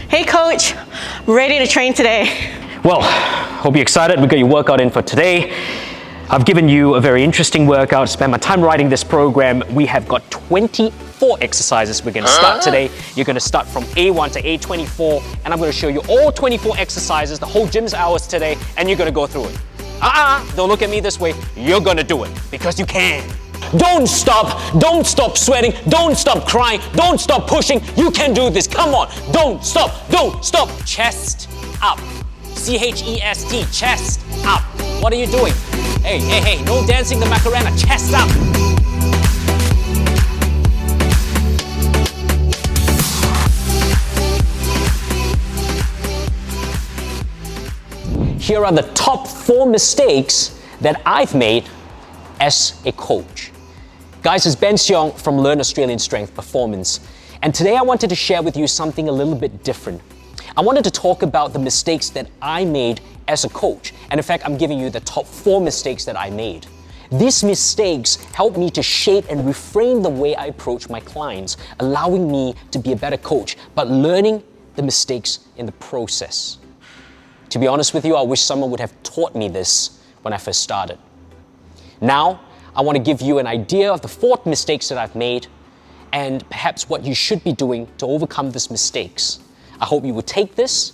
Hey coach, ready to train today. Well, hope you're excited. We got your workout in for today. I've given you a very interesting workout. Spent my time writing this program. We have got 24 exercises we're gonna start today. You're gonna start from A1 to A24, and I'm gonna show you all 24 exercises, the whole gym's hours today, and you're gonna go through it. Don't look at me this way. You're gonna do it, because you can. Don't stop sweating, don't stop crying, don't stop pushing. You can do this, come on. Don't stop. Chest up. C-H-E-S-T, chest up. What are you doing? Hey, no dancing the Macarena, chest up. Here are the top 4 mistakes that I've made as a coach. Guys, it's Ben Seong from Learn Australian Strength Performance. And today I wanted to share with you something a little bit different. I wanted to talk about the mistakes that I made as a coach. And in fact, I'm giving you the top 4 mistakes that I made. These mistakes helped me to shape and reframe the way I approach my clients, allowing me to be a better coach, but learning the mistakes in the process. To be honest with you, I wish someone would have taught me this when I first started. Now, I want to give you an idea of the 4 mistakes that I've made and perhaps what you should be doing to overcome these mistakes. I hope you will take this,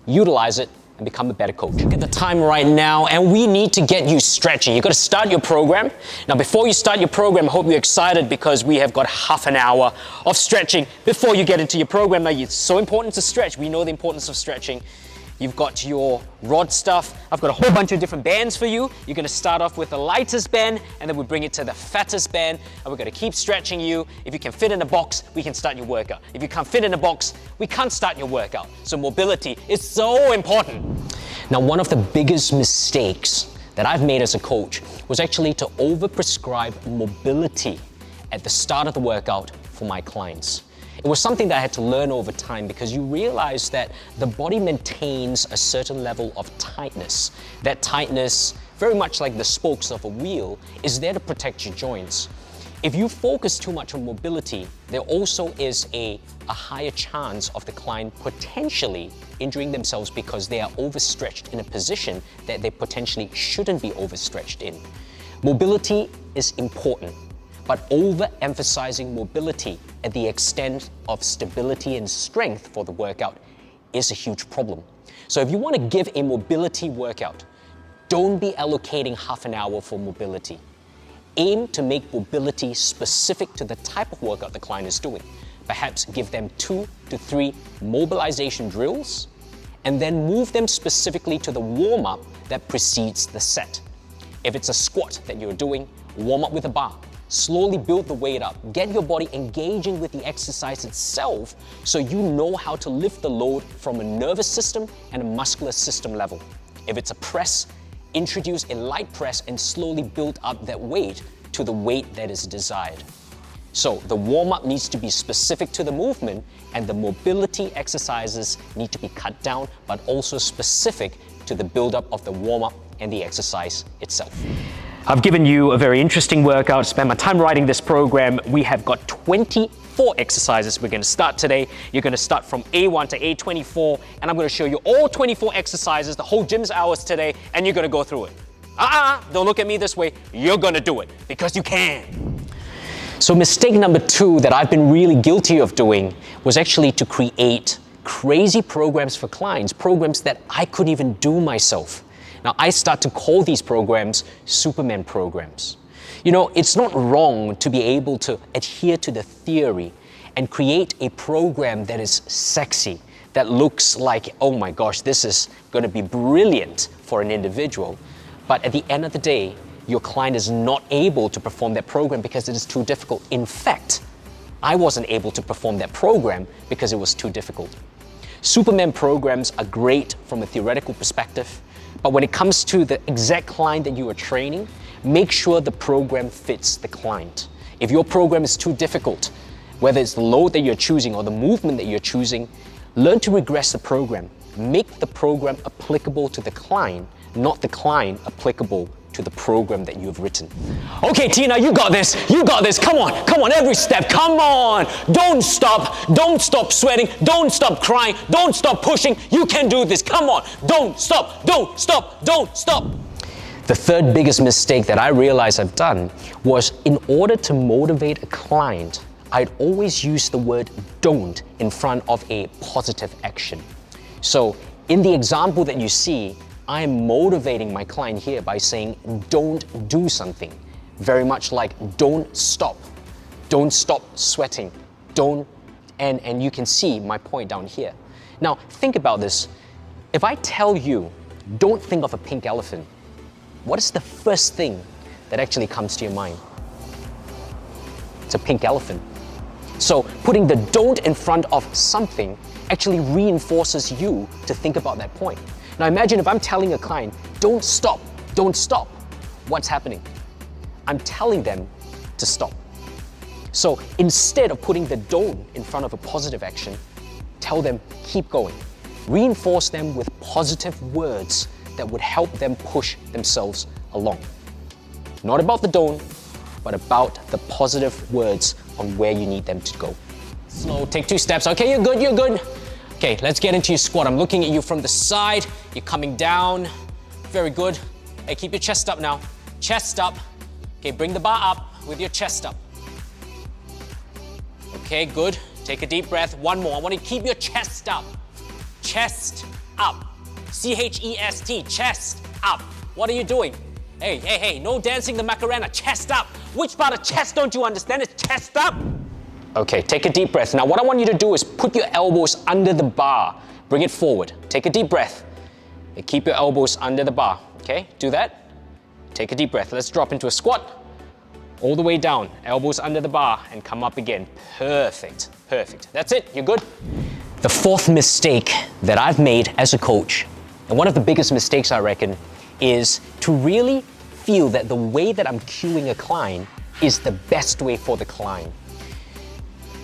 utilize it, and become a better coach. Look at the time right now, and we need to get you stretching. You've got to start your program. Now, before you start your program, I hope you're excited because we have got half an hour of stretching before you get into your program. Now, it's so important to stretch. We know the importance of stretching. You've got your rod stuff. I've got a whole bunch of different bands for you. You're gonna start off with the lightest band, and then we bring it to the fattest band, and we're gonna keep stretching you. If you can fit in a box, we can start your workout. If you can't fit in a box, we can't start your workout. So mobility is so important. Now, one of the biggest mistakes that I've made as a coach was actually to overprescribe mobility at the start of the workout for my clients. It was something that I had to learn over time because you realize that the body maintains a certain level of tightness. That tightness, very much like the spokes of a wheel, is there to protect your joints. If you focus too much on mobility, there also is a higher chance of the client potentially injuring themselves because they are overstretched in a position that they potentially shouldn't be overstretched in. Mobility is important, but overemphasizing mobility at the extent of stability and strength for the workout is a huge problem. So if you want to give a mobility workout, don't be allocating half an hour for mobility. Aim to make mobility specific to the type of workout the client is doing. Perhaps give them 2 to 3 mobilization drills, and then move them specifically to the warm-up that precedes the set. If it's a squat that you're doing, warm up with a bar. Slowly build the weight up. Get your body engaging with the exercise itself so you know how to lift the load from a nervous system and a muscular system level. If it's a press, introduce a light press and slowly build up that weight to the weight that is desired. So the warm-up needs to be specific to the movement, and the mobility exercises need to be cut down, but also specific to the build-up of the warm-up and the exercise itself. I've given you a very interesting workout, spent my time writing this program. We have got 24 exercises we're gonna start today. You're gonna start from A1 to A24, and I'm gonna show you all 24 exercises, the whole gym's hours today, and you're gonna go through it. Don't look at me this way. You're gonna do it, because you can. So mistake number 2 that I've been really guilty of doing was actually to create crazy programs for clients, programs that I couldn't even do myself. Now, I start to call these programs Superman programs. You know, it's not wrong to be able to adhere to the theory and create a program that is sexy, that looks like, oh my gosh, this is going to be brilliant for an individual. But at the end of the day, your client is not able to perform that program because it is too difficult. In fact, I wasn't able to perform that program because it was too difficult. Superman programs are great from a theoretical perspective, but when it comes to the exact client that you are training, make sure the program fits the client. If your program is too difficult, whether it's the load that you're choosing or the movement that you're choosing, learn to regress the program. Make the program applicable to the client, not the client applicable to to the program that you have written. Okay, Tina, you got this. You got this. Come on, every step. Come on. Don't stop sweating. Don't stop crying. Don't stop pushing. You can do this. Come on. Don't stop. The third biggest mistake that I realized I've done was, in order to motivate a client, I'd always use the word don't in front of a positive action. So in the example that you see, I am motivating my client here by saying don't do something. Very much like don't stop sweating, and you can see my point down here. Now think about this. If I tell you don't think of a pink elephant, what is the first thing that actually comes to your mind? It's a pink elephant. So putting the don't in front of something actually reinforces you to think about that point. Now imagine if I'm telling a client, don't stop. What's happening? I'm telling them to stop. So instead of putting the don't in front of a positive action, tell them keep going. Reinforce them with positive words that would help them push themselves along. Not about the don't, but about the positive words on where you need them to go. Slow, take 2 steps. Okay, you're good. Okay, let's get into your squat. I'm looking at you from the side. You're coming down. Very good. Hey, keep your chest up now. Chest up. Okay, bring the bar up with your chest up. Okay, good. Take a deep breath. One more. I want you to keep your chest up. Chest up. C-H-E-S-T, chest up. What are you doing? Hey, no dancing the Macarena, chest up. Which part of chest don't you understand? It's chest up. Okay, take a deep breath. Now what I want you to do is put your elbows under the bar. Bring it forward. Take a deep breath. And keep your elbows under the bar. Okay, do that. Take a deep breath. Let's drop into a squat. All the way down, elbows under the bar, and come up again. Perfect. That's it, you're good. The fourth mistake that I've made as a coach, and one of the biggest mistakes I reckon, is to really feel that the way that I'm cueing a client is the best way for the client.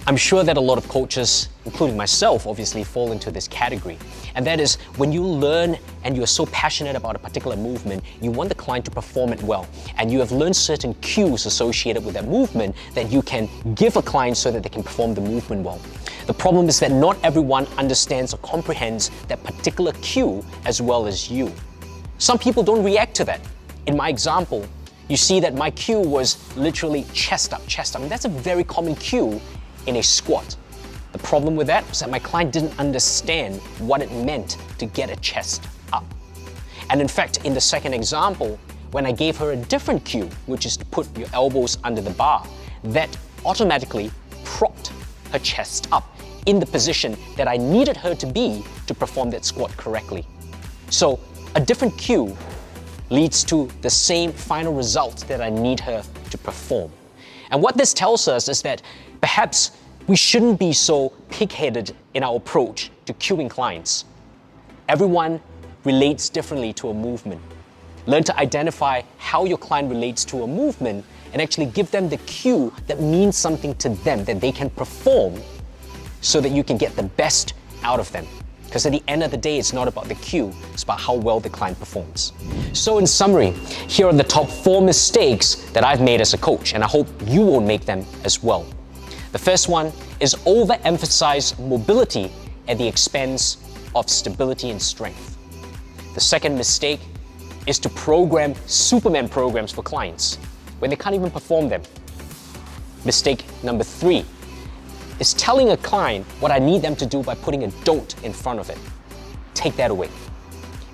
I'm sure that a lot of coaches, including myself, obviously fall into this category. And that is, when you learn and you're so passionate about a particular movement, you want the client to perform it well. And you have learned certain cues associated with that movement that you can give a client so that they can perform the movement well. The problem is that not everyone understands or comprehends that particular cue as well as you. Some people don't react to that. In my example, you see that my cue was literally chest up. I mean, that's a very common cue in a squat. The problem with that was that my client didn't understand what it meant to get a chest up. And in fact, in the second example, when I gave her a different cue, which is to put your elbows under the bar, that automatically propped her chest up in the position that I needed her to be to perform that squat correctly. So a different cue leads to the same final result that I need her to perform. And what this tells us is that perhaps we shouldn't be so pig-headed in our approach to cueing clients. Everyone relates differently to a movement. Learn to identify how your client relates to a movement and actually give them the cue that means something to them, that they can perform, so that you can get the best out of them. Because at the end of the day, it's not about the cue, it's about how well the client performs. So in summary, here are the top 4 mistakes that I've made as a coach, and I hope you won't make them as well. The first one is overemphasize mobility at the expense of stability and strength. The second mistake is to program Superman programs for clients when they can't even perform them. Mistake number 3 is telling a client what I need them to do by putting a don't in front of it. Take that away.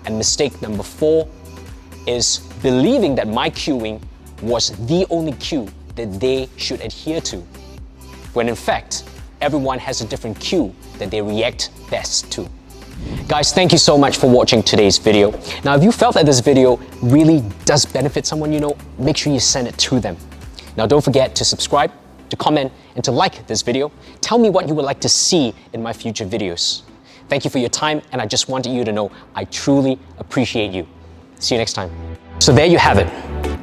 And mistake number 4 is believing that my cueing was the only cue that they should adhere to, when in fact, everyone has a different cue that they react best to. Guys, thank you so much for watching today's video. Now, if you felt that this video really does benefit someone you know, make sure you send it to them. Now, don't forget to subscribe, to comment, and to like this video. Tell me what you would like to see in my future videos. Thank you for your time, and I just wanted you to know I truly appreciate you. See you next time. So there you have it.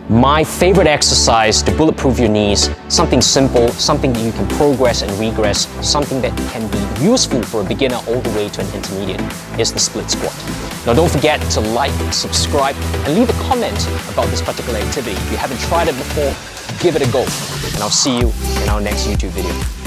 My favorite exercise to bulletproof your knees, something simple, something that you can progress and regress, something that can be useful for a beginner all the way to an intermediate, is the split squat. Now don't forget to like, subscribe, and leave a comment about this particular activity. If you haven't tried it before, give it a go. And I'll see you in our next YouTube video.